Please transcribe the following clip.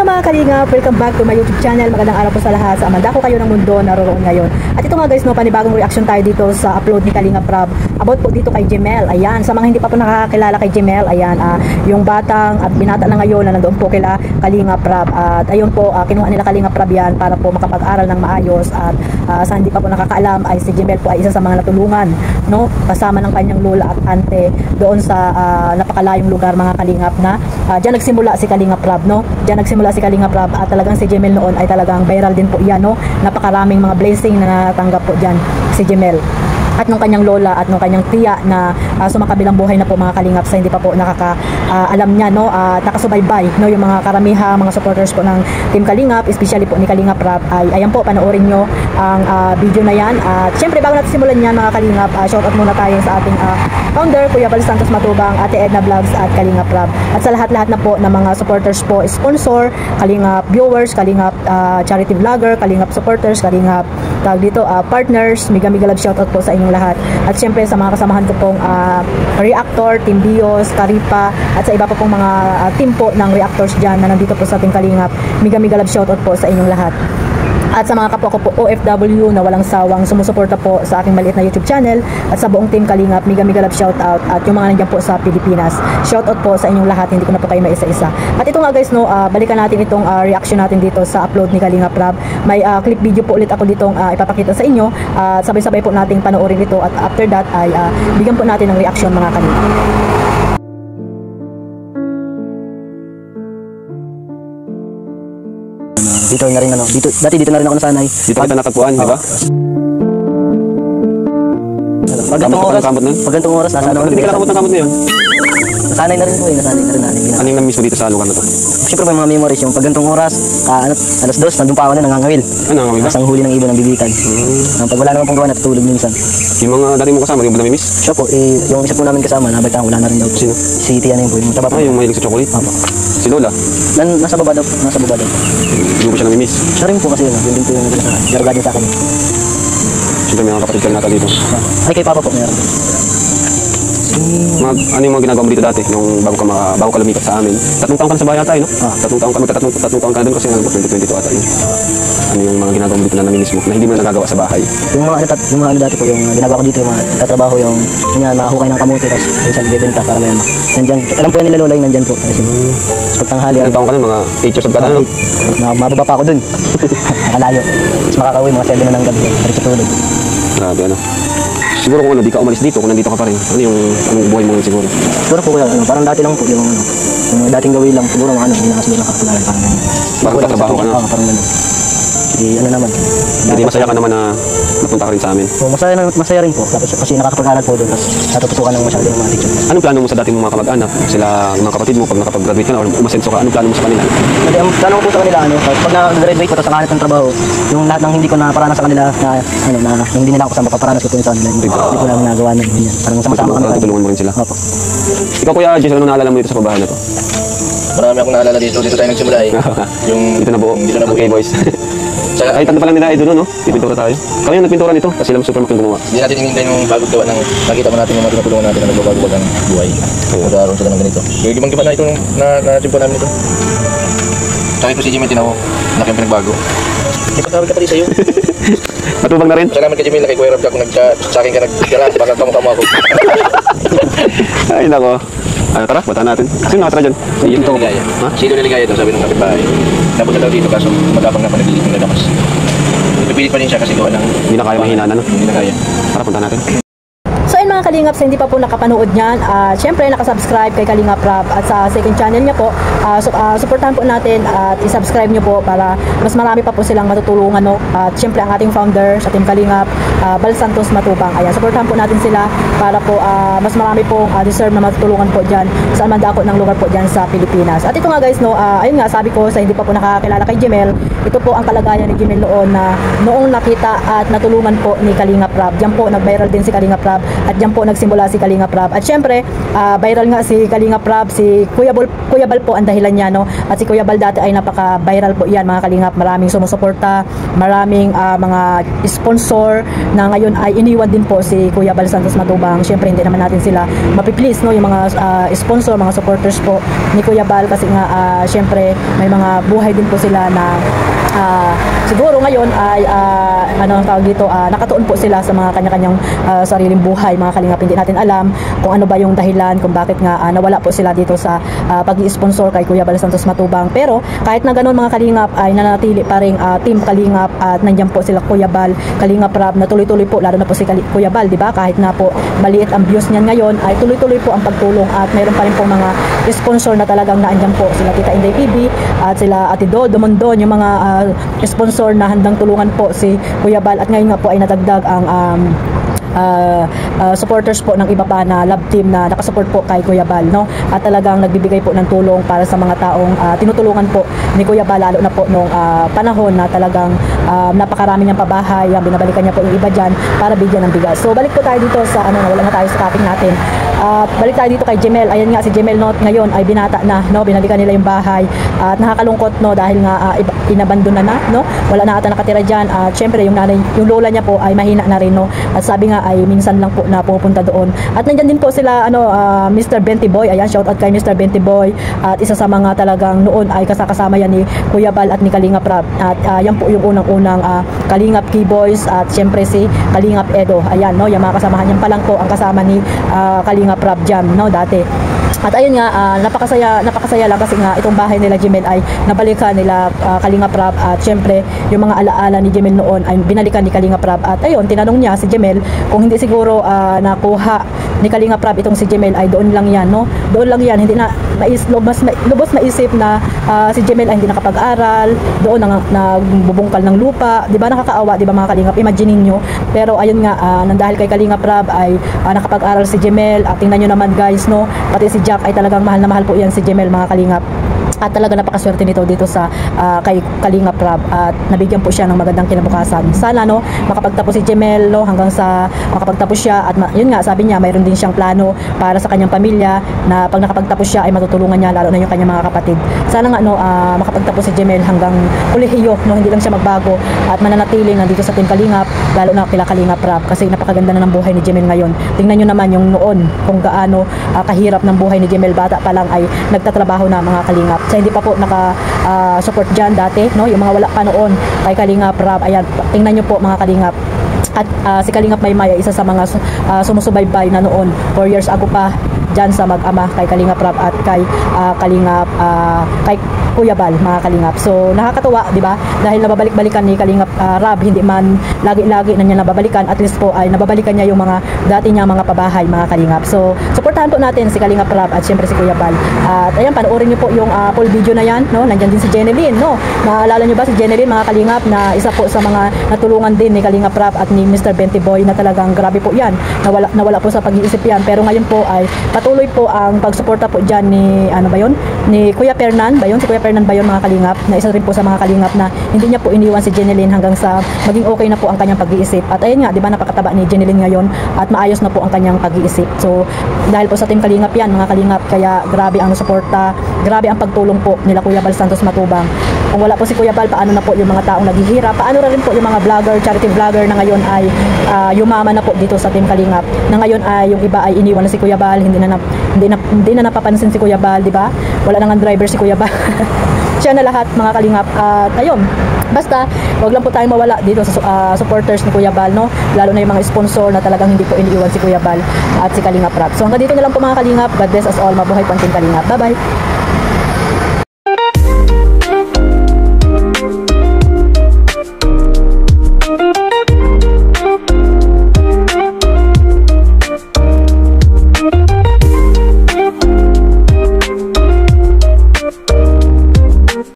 mga kalingap, welcome back to my YouTube channel. Magandang araw po sa lahat. Sa amanda ko kayo ng mundo naroon ngayon. At ito nga guys, no, panibagong reaction tayo dito sa upload ni Kalingap Rab about po dito kay Jemel. Ayan, sa mga hindi pa po nakakakilala kay Jemel, ayan, yung batang at binata na ngayon na nandoon po kila Kalingap Rab. At ayun po, kinuha nila Kalingap Rab yan para po makapag-aral ng maayos. At sa hindi pa po nakakaalam ay si Jemel po ay isa sa mga natulungan, no, kasama ng kanyang lola at ante doon sa napakalayong lugar mga kalingap na diyan nagsimula si Kalingap Rab, no? Diyan nagsimula si Kalingap Rab at talagang si Jemel noon ay talagang viral din po yan, no? Napakaraming mga blessing na natanggap po diyan si Jemel at nung kanyang lola at nung kanyang tiya na sumakabilang buhay na po mga kalingap sa hindi pa po alam niya, no, nakasubaybay, no, yung mga karamihan mga supporters po ng Team Kalingap, especially po ni Kalingap Rab ay ayan po, panoorin nyo ang video na yan. At syempre bago natin simulan yan mga kalingap, shoutout muna tayo sa ating founder Kuya Bal Santos Matubang, Ate Edna Vlogs at Kalingap Rab, at sa lahat-lahat na po ng mga supporters po, sponsor, Kalingap viewers, Kalingap charity vlogger, Kalingap supporters, Kalingap tawag dito partners, mega love shoutout po sa inyong lahat. At syempre sa mga kasamahan ko pong reactor, Team Bios, Karipa, at sa iba pa pong mga team po ng reactors dyan na nandito po sa ating Kalingap, mega love shoutout po sa inyong lahat. At sa mga kapwa ko po OFW na walang sawang sumusuporta po sa aking maliit na YouTube channel, at sa buong Team Kalingap, mega love shoutout. At yung mga nandiyan po sa Pilipinas, shoutout po sa inyong lahat, hindi ko na po kayo maisa-isa. At ito nga guys, no, balikan natin itong reaction natin dito sa upload ni Kalingap Rab. May clip video po ulit ako ditong ipapakita sa inyo. Sabay-sabay po nating panoorin ito, at after that ay bigyan po natin ng reaction mga kalingap. Dito na rin dati dito na rin ako nasanay. Dito kita natagpuan, di ba? Pag gantong oras, nasa ano. Hindi ka nakamot ng kamot na yun. Nasanay na rin po nasanay na rin natin. Ano yung na-miss mo dito sa lugar na to? Siyempre may mga memories, yung pag gantong oras, alas 2, nandun pa ako na nangangawil. Ano nangangawil ba? Ang huli ng ibon ng bibitan. Pag wala naman pong gawa, natutulog minsan. Yung mga dati mo kasama, yung ba na-miss? Siya po, yung isa po namin kasama, nabalitaan, wala na rin daw. Sino? Si Tia na yun po, yung taba po. Yung mahilig sa chocolate? Opo. Si Lola? Nasa baba daw. Hindi mo siya na-miss? Siya rin po kasi yun din po yung garuga din sa akin. Siyempre may mga kapatid ka natin dito. Ay, kay Papa po, meron. Ano yung mga ginagawa mo dito dati nung bago ka lumipat sa amin? 3 taong ka na sa bahay ata, no? 3 taong ka, tatlong taong ka na doon kasi nga 2022 ata yun. Ano yung mga ginagawa mo dito na namimiss mo na hindi mo na nagagawa sa bahay? Yung mga ano dati po, yung ginagawa ko dito, yung mga tatrabaho, yung nakahukay ng kamote, tapos minsan bibenta para may nandyan. Alam po yan nila Lola yung nandyan po. Kasi pagtanghali. Ilang taong ka na? Mga 8 years old ka na, no? Mababa pa ako dun. Nakalayo. Tapos makakauwi mga 7 na ng gabi. Diretso tulog. Grabe, ano? Siguro kung di ka umalis dito, kung nandito ka pa rin, anong buhay mo ngayon siguro? Siguro po parang dati lang po, yung dating gawin lang, siguro mga siguro nakakilala parang ganun. Parang katrabaho ka na? Oo, parang ganun. Naman. Hindi masaya ka naman na napunta ka rin sa amin? Masaya rin po, tapos kasi nakakapag-aral po doon, tapos natututukan ng masyado ng mga teacher. Anong plano mo sa dating mga kamag-anak? Sila, mga kapatid mo, pag nakapag-graduate ka na o umasenso ka, anong plano mo sa kanila? Ang plano ko po sa kanila, pag na-graduate ko, tapos nakahanap ng trabaho, yung lahat ng hindi ko naparanas sa kanila, na hindi nila ako kasama, paparanas ko po yun sa kanila. Hindi ko lang nagawa na ganyan. Parang sama-sama kami. Tutulungan mo rin sila? Opo. Ikaw Kuya Jess, ano naalala mo dito sa pabahay na to? Marami akong naalala dito tayo nagsimula Dito na buo? Dito na buo. Okay boys. Ay, tanto pa lang nila idol, no? Pipintura tayo. Kami yung nagpintura nito kasi sila super making gumawa. Hindi natin hinihintay yung bagong gawa ng nakita mo natin yung mga tinutulungan natin na nagbabago ng buhay. Nag-aaroon sila ng ganito. Yung gibang-giba na ito na-timpa namin ito. Tsaka ito si Jimmy, tinaw. Laki yung pinagbago. Hindi pa tawag ka pati sa'yo. Matubang na rin? Salamat ka Jimmy, kay Kuya Rab ka kung sa akin ka nagtira. Baka kamukha ako. Ay, nako. Ano, tara, bata natin. Sino nakatara dyan? Sino Ligaya? Sino Ligaya ito, sabi ng kapitbahay. Napunta daw dito kaso magabang na panagilit ng lalakas. Pipilit pa rin siya kasi gawa ng... Hindi na kaya mahina na, no? Hindi na kaya. Tara, punta natin. So ayun mga kalingap, sa hindi pa po nakapanood niyan, syempre nakasubscribe kay Kalingap Rab at sa second channel niya po, supportahan po natin at isubscribe niyo po para mas marami pa po silang matutulungan, no? At syempre ang ating founder sa Team Kalingap, Bal Santos Matubang. Ayan, supportahan po natin sila para po mas marami po deserve na matutulungan po diyan sa mandako ng lugar po diyan sa Pilipinas. At ito nga guys, no, ayun nga sabi ko sa hindi pa po nakakilala kay Jemel, ito po ang kalagayan ni Jemel noon na noong nakita at natulungan po ni Kalingap Rab. Diyan po nag-viral din si Kalingap Rab at diyan po nagsimula si Kalingap Rab. At syempre, viral nga si Kalingap Rab, si Kuya Bal po ang dahilan niya, no? At si Kuya Bal dati ay napaka-viral po yan mga Kalingap. Maraming sumusuporta, maraming mga sponsor na ngayon ay iniwan din po si Kuya Bal Santos Matubang. Syempre hindi naman natin sila mapiplease, no? Yung mga sponsor, mga supporters po ni Kuya Bal kasi nga syempre may mga buhay din po sila na siguro ngayon ay ano ang tawag dito, nakatuon po sila sa mga kanya-kanyang sariling buhay mga Kalingap. Hindi natin alam kung ano ba yung dahilan kung bakit nga nawala po sila dito sa pag-i-sponsor kay Kuya Bal Santos Matubang. Pero kahit na ganoon mga Kalingap ay nanatili pa ring Team Kalingap at nandiyan po sila Kuya Bal, Kalingap Rab na tuloy-tuloy po, lalo na po si Kuya Bal, di ba? Kahit na po maliit ang views niyan ngayon ay tuloy-tuloy po ang pagtulong at mayroon pa rin po mga sponsor na talagang naandyan po, sila Tita Inday PB at sila Ate Dol Dumondon, yung mga sponsor na handang tulungan po si Kuya Bal. At ngayon nga po ay nadagdag ang supporters po ng iba pa na love team na nakasupport po kay Kuya Bal, no? At talagang nagbibigay po ng tulong para sa mga taong tinutulungan po ni Kuya Bal, lalo na po nung panahon na talagang napakarami niyang pabahay, binabalikan niya po yung iba dyan para bigyan ng bigas. So balik po tayo dito sa nawala na tayo sa topic natin. Balik tayo dito kay Jemel. Ayan nga si Jemel, no, ngayon ay binata na, no, binalikan nila yung bahay at nakakalungkot, no, dahil nga inabandon na, no, wala na ata nakatira dyan at syempre yung nanay, yung lola niya po ay mahina na rin, no, at sabi nga ay minsan lang po na pupunta doon. At nandyan din po sila Mr. Benty Boy. Ayan, shout out kay Mr. Benty Boy at isa sa mga talagang noon ay kasama yan ni Kuya Bal at ni Kalingap Rab. At yan po yung unang-unang Kalingap Key Boys at syempre si Kalingap Edo. Ayan, no, yung mga kasamahan niyan pa lang po ang kasama ni Kalingap Rab Jam, no, dati. At ayun nga, napakasaya lang kasi nga itong bahay nila Jemel ay nabalikan nila Kalingap Rab at syempre yung mga alaala ni Jemel noon ay binalikan ni Kalingap Rab. At ayun, tinanong niya si Jemel kung hindi siguro nakuha ni Kalingap Rab itong si Jemel ay doon lang yan, no? Doon lang yan, hindi na lubos maisip na si Jemel ay hindi nakapag-aral, doon nagbubungkal ng lupa, di ba? Nakakaawa, di ba mga Kalingap? Imagine niyo. Pero ayun nga, dahil kay Kalingap Rab ay nakapag-aral si Jemel. At tingnan niyo naman guys, no? Pati si Jack ay talagang mahal na mahal po yan si Jemel mga Kalingap. At talaga napakaswerte nito dito sa kay Kalingap Rab at nabigyan po siya ng magandang kinabukasan. Sana, no, makapagtapos si Jemel, no, hanggang sa makapagtapos siya at yun nga, sabi niya mayroon din siyang plano para sa kanyang pamilya na pag nakapagtapos siya ay matutulungan niya lalo na yung kanyang mga kapatid. Sana nga, no, makapagtapos si Jemel hanggang kolehiyo, no, hindi lang siya magbago at mananatili nandito sa Team Kalingap, lalo na kila Kalingap Rab kasi napakaganda na ng buhay ni Jemel ngayon. Tingnan niyo naman yung noon kung gaano kahirap ng buhay ni Jemel, bata pa lang ay nagtatrabaho na mga Kalingap. Sa hindi pa po naka-support dyan dati, no, yung mga wala pa noon kay Kalingap Rab, ayan, tingnan nyo po mga Kalingap. At si Kalingap Maymay ay isa sa mga sumusubaybay na noon 4 years ago pa dyan sa mag-ama kay Kalingap Rab at kay Kalingap kay Kuya Bal mga Kalingap. So nakakatuwa, di ba? Dahil nababalik-balikan ni Kalingap Rab, hindi man lagi-lagi na niya nababalikan, at least po ay nababalikan niya yung mga dati niya mga pabahay mga Kalingap. So suportahan po natin si Kalingap Rab at syempre si Kuya Bal. At ayan, panoorin niyo po yung full video na yan, no? Nandiyan din si Jeneline, no? Maalala niyo ba si Jeneline mga Kalingap na isa po sa mga natulungan din ni Kalingap Rab at ni Mr. Benty Boy na talagang grabe po yan. Nawala po sa pag-iisip yan. Pero ngayon po ay patuloy po ang pagsuporta po dyan ni ano ba yun? Ni Kuya Fernan ba yun? Si Kuya Fernan ba yun mga Kalingap? Na isa rin po sa mga Kalingap na hindi niya po iniwan si Jeneline hanggang sa maging okay na po ang kanyang pag-iisip. At ayun nga, di ba, napakataba ni Jeneline ngayon at maayos na po ang kanyang pag-iisip. So dahil po sa Team Kalingap yan mga Kalingap, kaya grabe ang suporta, grabe ang pagtulong po nila Kuya Bal Santos Matubang. Kung wala po si Kuya Bal, paano na po yung mga taong naghihirap? Paano rin po yung mga vlogger, charity vlogger na ngayon ay yumaman na po dito sa Team Kalingap? Na ngayon ay yung iba ay iniwan na si Kuya Bal, hindi na napapansin si Kuya Bal, di ba? Wala nang driver si Kuya Bal. Siya na lahat mga Kalingap. At ayun, basta wag lang po tayong mawala dito sa supporters ni Kuya Bal, no? Lalo na yung mga sponsor na talagang hindi po iniiwan si Kuya Bal at si Kalingap Rab. So hanggang dito na lang po mga Kalingap. God bless us all. Mabuhay po ang Team Kalingap. Bye bye.